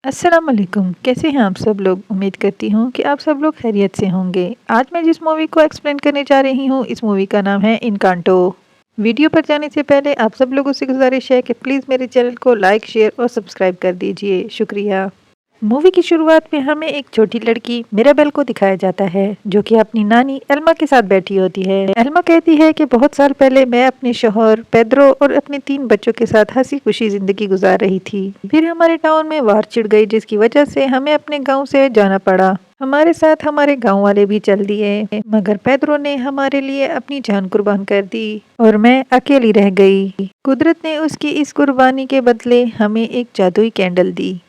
अस्सलाम वालेकुम। कैसे हैं आप सब लोग? उम्मीद करती हूँ कि आप सब लोग खैरियत से होंगे। आज मैं जिस मूवी को एक्सप्लेन करने जा रही हूँ, इस मूवी का नाम है इनकांटो। वीडियो पर जाने से पहले आप सब लोगों से गुजारिश है कि प्लीज़ मेरे चैनल को लाइक, शेयर और सब्सक्राइब कर दीजिए। शुक्रिया। मूवी की शुरुआत में हमें एक छोटी लड़की मिराबेल को दिखाया जाता है, जो कि अपनी नानी एल्मा के साथ बैठी होती है। एल्मा कहती है कि बहुत साल पहले मैं अपने शौहर पेड्रो और अपने 3 बच्चों के साथ हंसी खुशी जिंदगी गुजार रही थी। फिर हमारे टाउन में वार छिड़ गई, जिसकी वजह से हमें अपने गांव से जाना पड़ा। हमारे साथ हमारे गांव वाले भी चल दिए, मगर पेड्रो ने हमारे लिए अपनी जान कुर्बान कर दी और मैं अकेली रह गई। कुदरत ने उसकी इस कुर्बानी के बदले हमें एक जादुई कैंडल दी।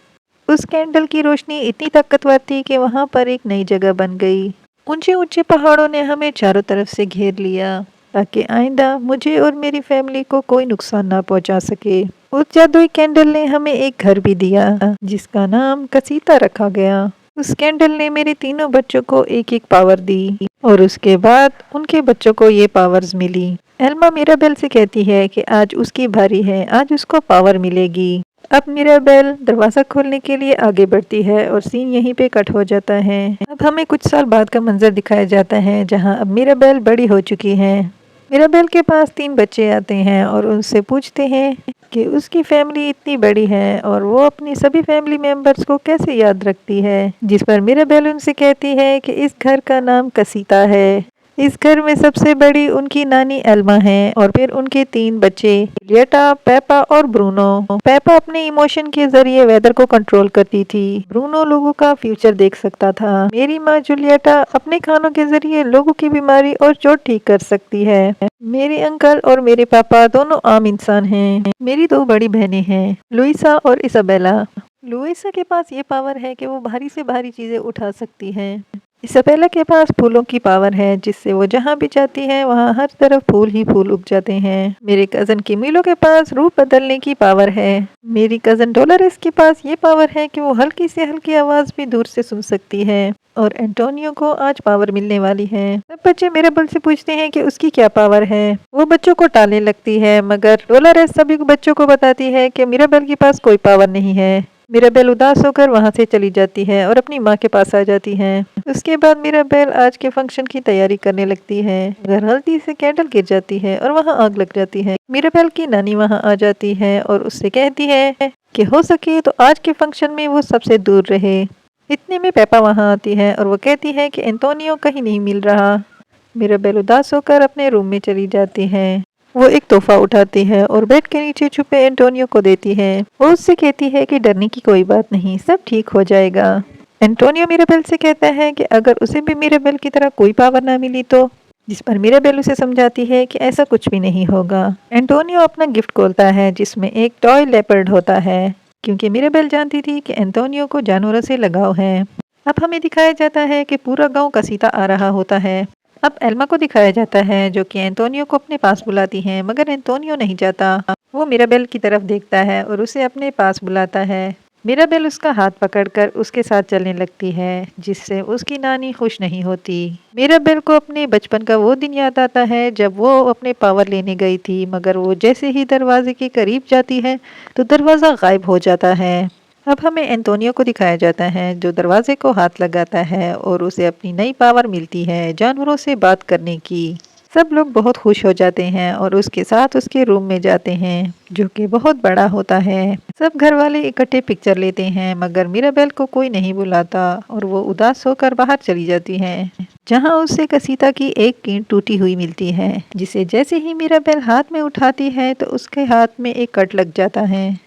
उस कैंडल की रोशनी इतनी ताकतवर थी कि वहां पर एक नई जगह बन गई। ऊंचे ऊंचे पहाड़ों ने हमें चारों तरफ से घेर लिया, ताकि आइंदा मुझे और मेरी फैमिली को कोई नुकसान ना पहुंचा सके। उस जादुई कैंडल ने हमें एक घर भी दिया, जिसका नाम कसीता रखा गया। उस कैंडल ने मेरे तीनों बच्चों को एक एक पावर दी और उसके बाद उनके बच्चों को ये पावर्स मिली। एल्मा मिराबेल से कहती है कि आज उसकी बारी है, आज उसको पावर मिलेगी। अब मिराबेल दरवाजा खोलने के लिए आगे बढ़ती है और सीन यहीं पे कट हो जाता है। अब हमें कुछ साल बाद का मंजर दिखाया जाता है, जहां अब मिराबेल बड़ी हो चुकी है। मिराबेल के पास 3 बच्चे आते हैं और उनसे पूछते हैं कि उसकी फैमिली इतनी बड़ी है और वो अपनी सभी फैमिली मेंबर्स को कैसे याद रखती है। जिस पर मिराबेल उनसे कहती है कि इस घर का नाम कसीता है। इस घर में सबसे बड़ी उनकी नानी एल्मा है और फिर उनके 3 बच्चे जूलियटा, पेपा और ब्रूनो। पेपा अपने इमोशन के जरिए वेदर को कंट्रोल करती थी। ब्रूनो लोगों का फ्यूचर देख सकता था। मेरी माँ जूलियटा अपने खानों के जरिए लोगों की बीमारी और चोट ठीक कर सकती है। मेरे अंकल और मेरे पापा दोनों आम इंसान हैं। मेरी 2 बड़ी बहनें हैं, लुइसा और इसाबेला। लुइसा के पास ये पावर है कि वो भारी से भारी चीजें उठा सकती है। इसाबेला के पास फूलों की पावर है, जिससे वो जहाँ भी जाती है वहाँ हर तरफ फूल ही फूल उग जाते हैं। मेरे कजन किमीलो के पास रूप बदलने की पावर है। मेरी कजन डोलोरेस के पास ये पावर है कि वो हल्की से हल्की आवाज भी दूर से सुन सकती है। और एंटोनियो को आज पावर मिलने वाली है। सब बच्चे मिराबेल से पूछते हैं कि उसकी क्या पावर है। वो बच्चों को टालने लगती है, मगर डोलोरेस सभी बच्चों को बताती है कि मिराबेल के पास कोई पावर नहीं है। मिराबेल उदास होकर वहां से चली जाती है और अपनी माँ के पास आ जाती है। उसके बाद मिराबेल आज के फंक्शन की तैयारी करने लगती है, मगर गलती से कैंडल गिर जाती है और वहां आग लग जाती है। मिराबेल की नानी वहां आ जाती है और उससे कहती है कि हो सके तो आज के फंक्शन में वो सबसे दूर रहे। इतने में पेपा वहां आती है और वो कहती है कि एंटोनियो कहीं नहीं मिल रहा। मिराबेल उदास होकर अपने रूम में चली जाती है। वो एक तोहफा उठाती है और बेड के नीचे छुपे एंटोनियो को देती है। वो उससे कहती है कि डरने की कोई बात नहीं, सब ठीक हो जाएगा। एंटोनियो मिराबेल से कहता है कि अगर उसे भी मिराबेल की तरह कोई पावर ना मिली तो। जिस पर मिराबेल उसे समझाती है कि ऐसा कुछ भी नहीं होगा। एंटोनियो अपना गिफ्ट खोलता है, जिसमें एक टॉय लेपर्ड होता है, क्योंकि मिराबेल जानती थी कि एंटोनियो को जानवरों से लगाव है। अब हमें दिखाया जाता है कि पूरा गांव कसीता आ रहा होता है। अब एल्मा को दिखाया जाता है, जो कि एंटोनियो को अपने पास बुलाती है, मगर एंटोनियो नहीं जाता। वो मिराबेल की तरफ देखता है और उसे अपने पास बुलाता है। मिराबेल उसका हाथ पकड़कर उसके साथ चलने लगती है, जिससे उसकी नानी खुश नहीं होती। मिराबेल को अपने बचपन का वो दिन याद आता है जब वो अपने पावर लेने गई थी, मगर वो जैसे ही दरवाजे के करीब जाती है तो दरवाज़ा गायब हो जाता है। अब हमें एंटोनियो को दिखाया जाता है, जो दरवाजे को हाथ लगाता है और उसे अपनी नई पावर मिलती है, जानवरों से बात करने की। सब लोग बहुत खुश हो जाते हैं और उसके साथ उसके रूम में जाते हैं, जो कि बहुत बड़ा होता है। सब घर वाले इकट्ठे पिक्चर लेते हैं, मगर मिराबेल को कोई नहीं बुलाता और वो उदास होकर बाहर चली जाती है, जहां उसे कसीता की एक ईंट टूटी हुई मिलती है, जिसे जैसे ही मिराबेल हाथ में उठाती है तो उसके हाथ में एक कट लग जाता है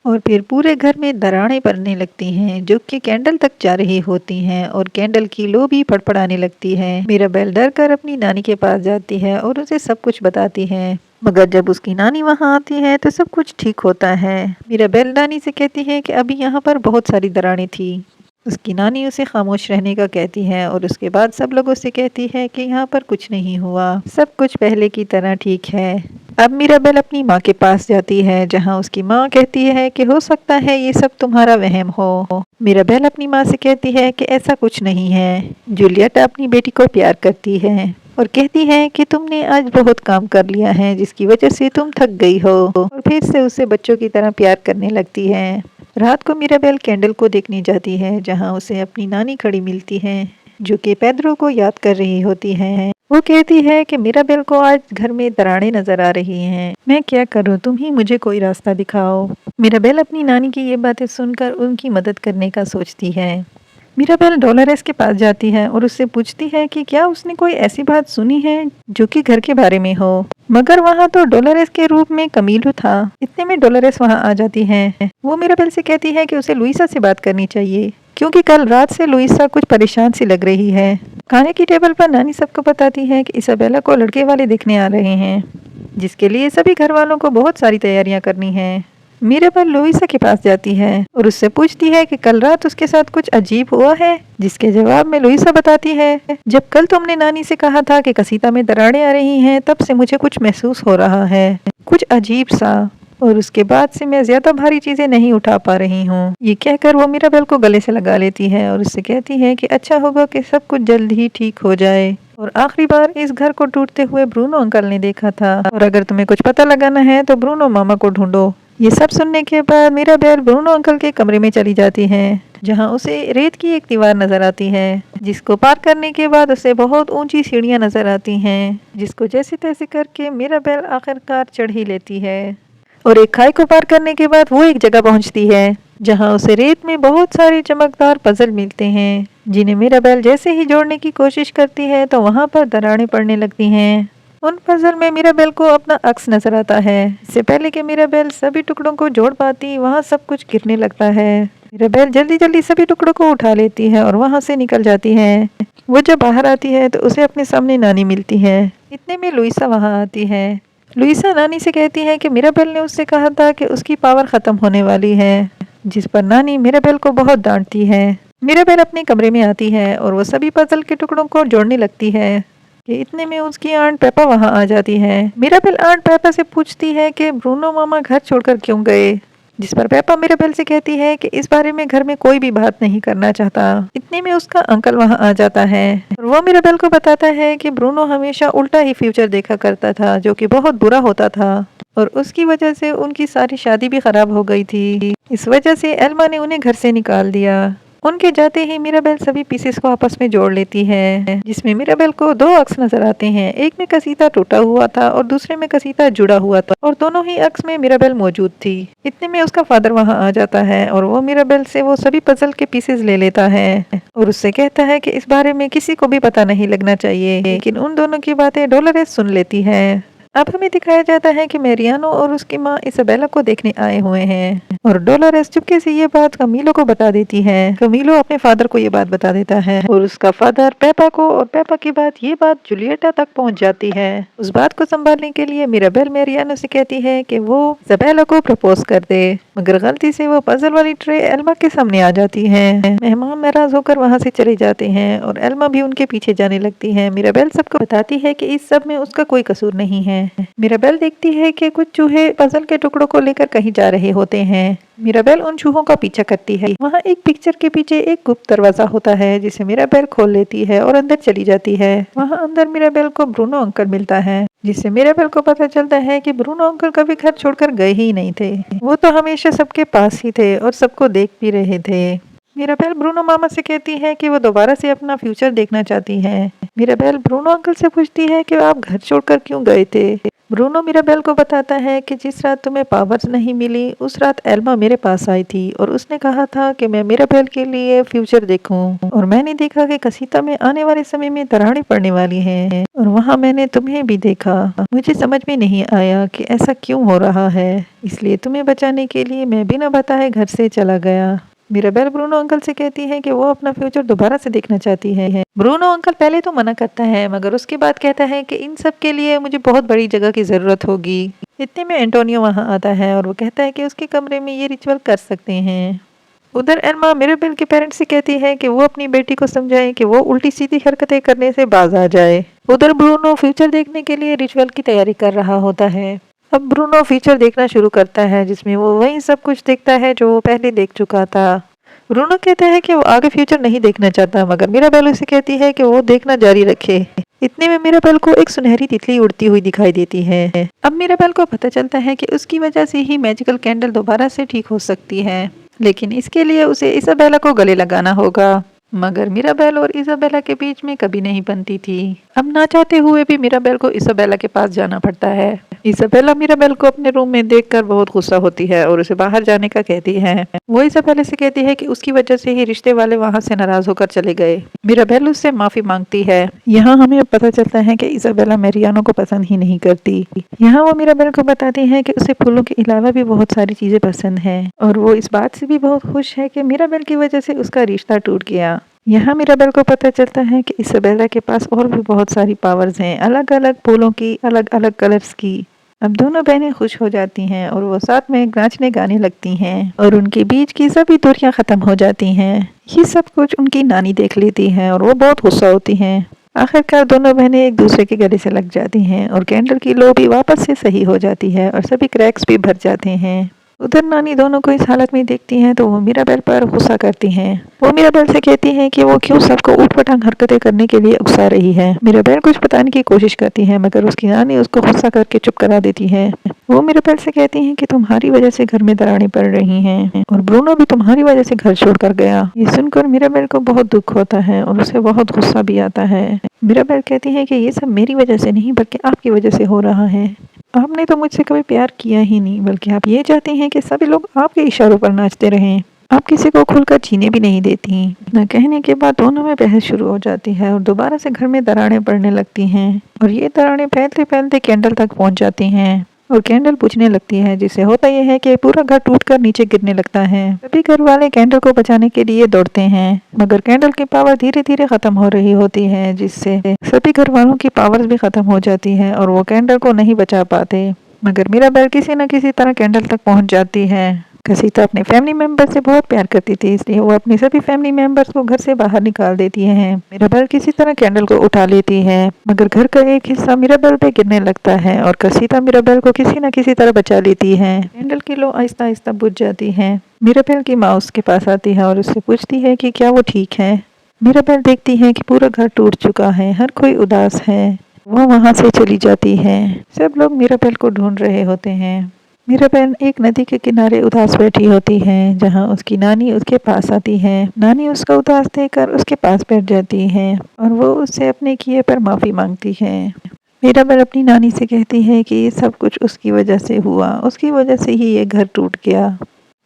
और फिर पूरे घर में दरारें पड़ने लगती हैं, जो कि कैंडल तक जा रही होती हैं और कैंडल की लो भी फड़फड़ाने लगती है। मिराबेल डर कर अपनी नानी के पास जाती है और उसे सब कुछ बताती है, मगर जब उसकी नानी वहां आती है तो सब कुछ ठीक होता है। मिराबेल नानी से कहती है कि अभी यहाँ पर बहुत सारी दरारें थी। उसकी नानी उसे खामोश रहने का कहती है और उसके बाद सब लोगों से कहती है कि यहाँ पर कुछ नहीं हुआ, सब कुछ पहले की तरह ठीक है। अब मिराबेल अपनी माँ के पास जाती है, जहाँ उसकी माँ कहती है कि हो सकता है ये सब तुम्हारा वहम हो। मिराबेल अपनी माँ से कहती है कि ऐसा कुछ नहीं है, जूलियट अपनी बेटी को प्यार करती है। और कहती है कि तुमने आज बहुत काम कर लिया है जिसकी वजह से तुम थक गई हो, और फिर से उसे बच्चों की तरह प्यार करने लगती है। रात को मिराबेल कैंडल को देखने जाती है जहाँ उसे अपनी नानी खड़ी मिलती है जो कि पेड्रो को याद कर रही होती है। वो कहती है कि मिराबेल को आज घर में दरारें नजर आ रही हैं, मैं क्या करूं, तुम ही मुझे कोई रास्ता दिखाओ। मिराबेल अपनी नानी की ये बातें सुनकर उनकी मदद करने का सोचती है। मिराबेल डोलोरेस के पास जाती है और उससे पूछती है कि क्या उसने कोई ऐसी बात सुनी है जो कि घर के बारे में हो, मगर वहाँ तो डोलोरेस के रूप में कमीलो था। इतने में डोलोरेस वहाँ आ जाती है। वो मिराबेल से कहती है कि उसे लुइसा से बात करनी चाहिए क्योंकि कल रात से लुइसा कुछ परेशान सी लग रही है। खाने की टेबल पर नानी सबको बताती है कि इसाबेला को लड़के वाले दिखने आ रहे हैं जिसके लिए सभी घर वालों को बहुत सारी तैयारियां करनी है। मिराबेल लुइसा के पास जाती है और उससे पूछती है कि कल रात उसके साथ कुछ अजीब हुआ है, जिसके जवाब में लुइसा बताती है, जब कल तुमने नानी से कहा था कि कसीता में दरारें आ रही हैं तब से मुझे कुछ महसूस हो रहा है, कुछ अजीब सा, और उसके बाद से मैं ज्यादा भारी चीजें नहीं उठा पा रही हूँ। ये कहकर वो मिराबेल को गले से लगा लेती है और उससे कहती है कि अच्छा होगा कि सब कुछ जल्द ही ठीक हो जाए, और आखिरी बार इस घर को टूटते हुए ब्रूनो अंकल ने देखा था, और अगर तुम्हें कुछ पता लगाना है तो ब्रूनो मामा को ढूंढो। ये सब सुनने के बाद मिराबेल ब्रूनो अंकल के कमरे में चली जाती है जहाँ उसे रेत की एक दीवार नजर आती है जिसको पार करने के बाद उसे बहुत ऊंची सीढ़ियां नजर आती हैं जिसको जैसे तैसे करके मिराबेल आखिरकार चढ़ ही लेती है। और एक खाई को पार करने के बाद वो एक जगह पहुंचती है जहां उसे रेत में बहुत सारे चमकदार पजल मिलते हैं जिन्हें मिराबेल जैसे ही जोड़ने की कोशिश करती है तो वहां पर दरारें पड़ने लगती हैं। उन पजल में मिराबेल को अपना अक्स नजर आता है। इससे पहले कि मिराबेल सभी टुकड़ों को जोड़ पाती वहां सब कुछ गिरने लगता है। मिराबेल जल्दी जल्दी सभी टुकड़ों को उठा लेती है और वहां से निकल जाती है। वो जब बाहर आती है तो उसे अपने सामने नानी मिलती है। इतने में लुइसा वहां आती है। लुइसा नानी से कहती है कि मिराबेल ने उससे कहा था कि उसकी पावर खत्म होने वाली है, जिस पर नानी मिराबेल को बहुत डांटती है। मिराबेल अपने कमरे में आती है और वो सभी पजल के टुकड़ों को जोड़ने लगती है कि इतने में उसकी आंट पेपा वहां आ जाती है। मिराबेल आंट पेपा से पूछती है कि ब्रूनो मामा घर छोड़कर क्यों गए, जिस पर पेपा मिराबेल से कहती है कि इस बारे में घर में कोई भी बात नहीं करना चाहता। इतने में उसका अंकल वहां आ जाता है और वो मिराबेल को बताता है कि ब्रूनो हमेशा उल्टा ही फ्यूचर देखा करता था जो कि बहुत बुरा होता था और उसकी वजह से उनकी सारी शादी भी खराब हो गई थी। इस वजह से एल्मा ने उन्हें घर से निकाल दिया। उनके जाते ही मिराबेल सभी पीसेस को आपस में जोड़ लेती है जिसमें मिराबेल को दो अक्स नजर आते हैं। एक में कसीता टूटा हुआ था और दूसरे में कसीता जुड़ा हुआ था और दोनों ही अक्स में मिराबेल मौजूद थी। इतने में उसका फादर वहां आ जाता है और वो मिराबेल से वो सभी पजल के पीसेस ले लेता है और उससे कहता है कि इस बारे में किसी को भी पता नहीं लगना चाहिए, लेकिन उन दोनों की बातें डोलोरेस सुन लेती है। अब हमें दिखाया जाता है कि मेरियानो और उसकी माँ इसाबेला को देखने आए हुए हैं और डोलोरेस चुपके से ये बात कमीलो को बता देती है। कमीलो अपने फादर को ये बात बता देता है और उसका फादर पेपा को, और पेपा की बात ये बात जूलियटा तक पहुंच जाती है। उस बात को संभालने के लिए मिराबेल मेरियानो से कहती है कि वो इसाबेला को प्रपोज कर दे, मगर गलती से वो पजल वाली ट्रे एल्मा के सामने आ जाती है। मेहमान नाराज होकर वहाँ से चले जाते हैं और एल्मा भी उनके पीछे जाने लगती है। मिराबेल सबको बताती है कि इस सब में उसका कोई कसूर नहीं है। मिराबेल देखती है कि कुछ चूहे पजल के टुकड़ों को लेकर कहीं जा रहे होते हैं। मिराबेल उन चूहों का पीछा करती है। वहाँ एक पिक्चर के पीछे एक गुप्त दरवाजा होता है जिसे मिराबेल खोल लेती है और अंदर चली जाती है। वहाँ अंदर मिराबेल को ब्रूनो अंकल मिलता है, जिससे मिराबेल को पता चलता है कि ब्रूनो अंकल कभी घर छोड़कर गए ही नहीं थे। वो तो हमेशा सबके पास ही थे और सबको देख भी रहे थे। मिराबेल ब्रूनो मामा से कहती है कि वो दोबारा से अपना फ्यूचर देखना चाहती है। मिराबेल ब्रूनो अंकल से पूछती है कि आप घर छोड़कर क्यों गए थे। ब्रूनो मिराबेल को बताता है कि जिस रात तुम्हें पावर्स नहीं मिली उस रात एल्मा मेरे पास आई थी और उसने कहा था कि मैं मिराबेल के लिए फ्यूचर देखूं, और मैंने देखा कि कसीता में आने वाले समय में दरारें पड़ने वाली हैं और वहाँ मैंने तुम्हें भी देखा। मुझे समझ में नहीं आया कि ऐसा क्यों हो रहा है, इसलिए तुम्हें बचाने के लिए मैं बिना बताए घर से चला गया। मिराबेल ब्रूनो अंकल से कहती है कि वो अपना फ्यूचर दोबारा से देखना चाहती है। ब्रूनो अंकल पहले तो मना करता है, मगर उसके बाद कहता है कि इन सब के लिए मुझे बहुत बड़ी जगह की जरूरत होगी। इतने में एंटोनियो वहां आता है और वो कहता है कि उसके कमरे में ये रिचुअल कर सकते हैं। उधर एल्मा मिराबेल के पेरेंट्स से कहती है कि वो अपनी बेटी को समझाए कि वो उल्टी सीधी हरकतें करने से बाज आ जाए। उधर ब्रूनो फ्यूचर देखने के लिए रिचुअल की तैयारी कर रहा होता है। अब ब्रूनो फ्यूचर देखना शुरू करता है जिसमें वो वही सब कुछ देखता है जो वो पहले देख चुका था। ब्रूनो कहता है कि वो आगे फ्यूचर नहीं देखना चाहता, मगर मिराबेल उसे कहती है कि वो देखना जारी रखे। इतने में मिराबेल को एक सुनहरी तितली उड़ती हुई दिखाई देती है। अब मिराबेल को पता चलता है कि उसकी वजह से ही मैजिकल कैंडल दोबारा से ठीक हो सकती है, लेकिन इसके लिए उसे इसाबेला को गले लगाना होगा। मगर मिराबेल और इसाबेला के बीच में कभी नहीं बनती थी। अब ना चाहते हुए भी मिराबेल को इसाबेला के पास जाना पड़ता है। इसाबेला मिराबेल को अपने रूम में देखकर बहुत गुस्सा होती है और उसे बाहर जाने का कहती है। वो इसाबेला से कहती है कि उसकी वजह से ही रिश्ते वाले वहां से नाराज होकर चले गए। मिराबेल उससे माफी मांगती है। यहाँ हमें पता चलता है कि इसाबेला मैरियानो को पसंद ही नहीं करती। यहाँ वो मिराबेल को बताती है कि उसे फूलों के अलावा भी बहुत सारी चीजें पसंद है और वो इस बात से भी बहुत खुश है कि मिराबेल की वजह से उसका रिश्ता टूट गया। यहाँ मिराबेल को पता चलता है कि इसाबेला के पास और भी बहुत सारी पावर्स हैं, अलग अलग फूलों की, अलग अलग कलर्स की। अब दोनों बहनें खुश हो जाती हैं और वो साथ में नाचने गाने लगती हैं और उनके बीच की सभी दूरियां खत्म हो जाती हैं। ये सब कुछ उनकी नानी देख लेती है और वो बहुत गुस्सा होती हैं। आखिरकार दोनों बहनें एक दूसरे के गले से लग जाती हैं और कैंडल की लो भी वापस से सही हो जाती है और सभी क्रैक्स भी भर जाते हैं। उधर नानी दोनों को इस हालत में देखती हैं तो वो मिराबेल पर गुस्सा करती हैं। वो मिराबेल से कहती हैं कि वो क्यों सबको ऊटपटांग हरकतें करने के लिए उकसा रही है। मिराबेल कुछ बताने की कोशिश करती है मगर उसकी नानी उसको गुस्सा करके चुप करा देती है। वो मिराबेल से कहती हैं कि तुम्हारी वजह से घर में दरारें पड़ रही हैं और ब्रूनो भी तुम्हारी वजह से घर छोड़कर गया। ये सुनकर मिराबेल को बहुत दुख होता है और उसे बहुत गुस्सा भी आता है। मिराबेल कहती है कि ये सब मेरी वजह से नहीं बल्कि आपकी वजह से हो रहा है। आपने तो मुझसे कभी प्यार किया ही नहीं, बल्कि आप ये चाहते हैं कि सभी लोग आपके इशारों पर नाचते रहें। आप किसी को खुलकर जीने भी नहीं देती। इतना कहने के बाद दोनों में बहस शुरू हो जाती है और दोबारा से घर में दरारें पड़ने लगती हैं और ये दरारें फैलते फैलते कैंडल तक पहुंच जाती हैं और कैंडल बुझने लगती है, जिससे होता यह है कि पूरा घर टूटकर नीचे गिरने लगता है। सभी घर वाले कैंडल को बचाने के लिए दौड़ते हैं मगर कैंडल की पावर धीरे धीरे खत्म हो रही होती है, जिससे सभी घर वालों की पावर्स भी खत्म हो जाती है और वो कैंडल को नहीं बचा पाते। मगर मिराबेल किसी न किसी तरह कैंडल तक पहुंच जाती है। घसीटा अपने फैमिली मेंबर से बहुत प्यार करती थी, इसलिए वो अपने सभी फैमिली मेंबर्स को घर से बाहर निकाल देती है। मिराबेल किसी तरह कैंडल को उठा लेती है मगर घर का एक हिस्सा मिराबेल पे गिरने लगता है और घसीटा मिराबेल को किसी न किसी तरह बचा लेती है। कैंडल की लो आहिस्ता आहिस्ता बुझ जाती है। मिराबेल की माँ उसके पास आती है और उससे पूछती है कि क्या वो ठीक है। मिराबेल देखती है कि पूरा घर टूट चुका है, हर कोई उदास है। वो वहां से चली जाती है। सब लोग मिराबेल को ढूंढ रहे होते हैं। मिराबेल एक नदी के किनारे उदास बैठी होती है जहां उसकी नानी उसके पास आती है। नानी उसका उदास देखकर उसके पास बैठ जाती है और वो उससे अपने किए पर माफी मांगती है। मिराबेल अपनी नानी से कहती है कि ये सब कुछ उसकी वजह से हुआ, उसकी वजह से ही ये घर टूट गया।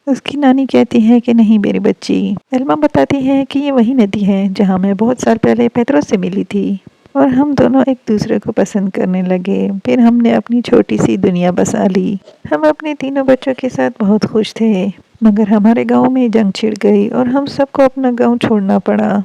उसकी नानी कहती है कि नहीं मेरी बच्ची। एल्मा बताती है कि ये वही नदी है जहाँ मैं बहुत साल पहले पेत्रोस से मिली थी और हम दोनों एक दूसरे को पसंद करने लगे। फिर हमने अपनी छोटी सी दुनिया बसा ली। हम अपने तीनों बच्चों के साथ बहुत खुश थे मगर हमारे गांव में जंग छिड़ गई और हम सबको अपना गांव छोड़ना पड़ा।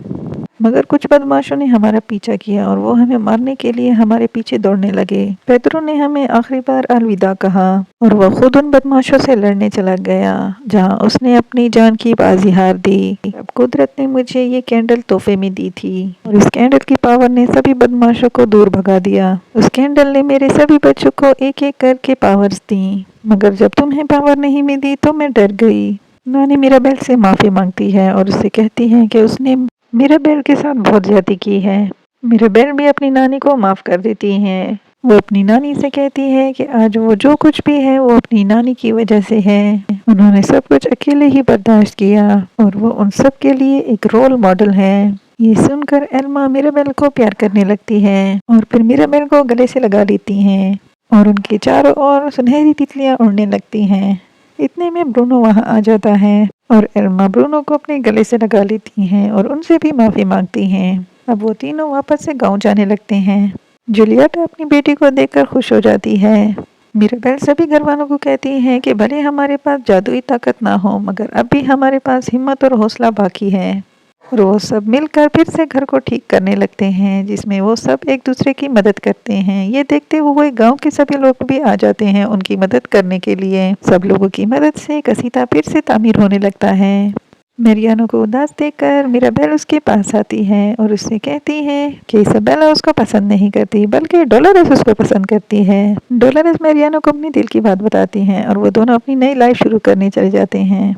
मगर कुछ बदमाशों ने हमारा पीछा किया और वो हमें मारने के लिए हमारे पीछे दौड़ने लगे। पेद्रो ने हमें आखिरी बार अलविदा कहा और वह खुद उन बदमाशों से लड़ने चला गया जहां उसने अपनी जान की बाजी हार दी। अब कुदरत ने मुझे ये कैंडल तोहफे में दी थी और इस कैंडल की पावर ने सभी बदमाशों को दूर भगा दिया। उस कैंडल ने मेरे सभी बच्चों को एक एक करके पावर्स दी, मगर जब तुम्हें पावर नहीं मिली तो मैं डर गई। नानी मिराबेल से माफी मांगती है और उससे कहती है कि उसने मिराबेल के साथ बहुत ज्यादती की है। मिराबेल भी अपनी नानी को माफ कर देती है। वो अपनी नानी से कहती है कि आज वो जो कुछ भी है वो अपनी नानी की वजह से है। उन्होंने सब कुछ अकेले ही बर्दाश्त किया और वो उन सब के लिए एक रोल मॉडल है। ये सुनकर एल्मा मिराबेल को प्यार करने लगती है और फिर मिराबेल को गले से लगा लेती हैं और उनके चारों ओर सुनहरी तितलियां उड़ने लगती हैं। इतने में ब्रूनो वहां आ जाता है और एल्मा ब्रूनो को अपने गले से लगा लेती हैं और उनसे भी माफी मांगती हैं। अब वो तीनों वापस से गांव जाने लगते हैं। जूलियट अपनी बेटी को देखकर खुश हो जाती है। मिराबेल सभी घर वालों को कहती है कि भले हमारे पास जादुई ताकत ना हो मगर अब भी हमारे पास हिम्मत और हौसला बाकी है और वो सब मिलकर फिर से घर को ठीक करने लगते हैं, जिसमें वो सब एक दूसरे की मदद करते हैं। ये देखते हुए गांव के सभी लोग भी आ जाते हैं उनकी मदद करने के लिए। सब लोगों की मदद से कसीता फिर से तामीर होने लगता है। मैरियानो को उदास देखकर मिराबेल उसके पास आती है और उससे कहती है कि इसाबेला उसको पसंद नहीं करती बल्कि डोलोरेस उसको पसंद करती है। डोलोरेस मैरियानो को अपनी दिल की बात बताती हैं और वो दोनों अपनी नई लाइफ शुरू करने चले जाते हैं।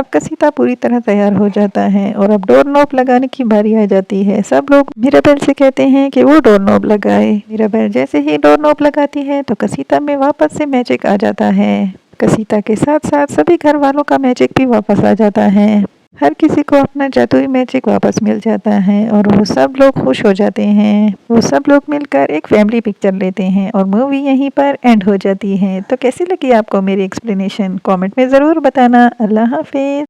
अब कसीता पूरी तरह तैयार हो जाता है और अब डोर नॉब लगाने की बारी आ जाती है। सब लोग मिराबेल से कहते हैं कि वो डोर नॉब लगाए। मिराबेल जैसे ही डोर नॉब लगाती है तो कसीता में वापस से मैजिक आ जाता है। कसीता के साथ साथ सभी घर वालों का मैजिक भी वापस आ जाता है। हर किसी को अपना जादुई मैजिक वापस मिल जाता है और वो सब लोग खुश हो जाते हैं। वो सब लोग मिलकर एक फैमिली पिक्चर लेते हैं और मूवी यहीं पर एंड हो जाती है। तो कैसी लगी आपको मेरी एक्सप्लेनेशन? कमेंट में ज़रूर बताना। अल्लाह हाफिज़।